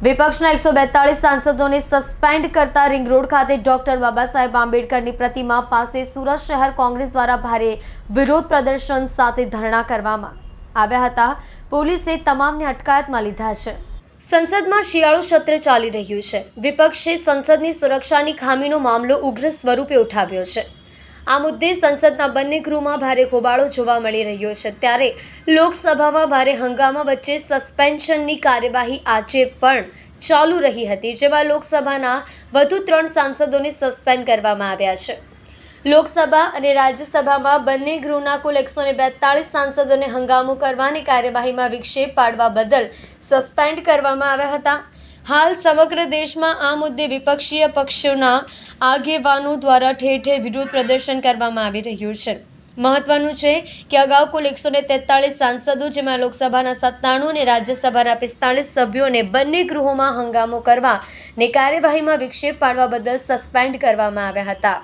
વિપક્ષના 142 સાંસદોને સસ્પેન્ડ કરતા રિંગ રોડ ખાતે ડોક્ટર બાબા સાહેબ આંબેડકરની પ્રતિમા પાસે સુરત શહેર કોંગ્રેસ દ્વારા ભારે વિરોધ પ્રદર્શન સાથે ધરણા કરવામાં આવ્યા હતા। પોલીસે તમામને અટકાયતમાં લીધા છે। સંસદમાં શિયાળુ સત્ર ચાલી રહ્યું છે। વિપક્ષે સંસદની સુરક્ષાની ખામીનો મામલો ઉગ્ર સ્વરૂપે ઉઠાવ્યો છે। આ મુદ્દે સંસદના બંને ગૃહમાં ભારે હોબાળો જોવા મળી રહ્યો છે। ત્યારે લોકસભામાં ભારે હંગામા વચ્ચે સસ્પેન્શનની કાર્યવાહી આજે પણ ચાલુ રહી હતી, જેમાં લોકસભાના વધુ 3 સાંસદોને સસ્પેન્ડ કરવામાં આવ્યા છે। લોકસભા અને રાજ્યસભામાં બંને ગૃહના કુલ 142 સાંસદોને હંગામો કરવાની કાર્યવાહીમાં વિક્ષેપ પાડવા બદલ સસ્પેન્ડ કરવામાં આવ્યા હતા। હાલ સમગ્ર દેશમાં આ મુદ્દે વિપક્ષીય પક્ષોના આગેવાનો દ્વારા ઠેર ઠેર વિરોધ પ્રદર્શન કરવામાં આવી રહ્યું છે। મહત્વનું છે કે અગાઉ કુલ 143 સાંસદો, જેમાં લોકસભાના 97 અને રાજ્યસભાના 45 સભ્યોને બંને ગૃહોમાં હંગામો કરવા અને કાર્યવાહીમાં વિક્ષેપ પાડવા બદલ સસ્પેન્ડ કરવામાં આવ્યા હતા।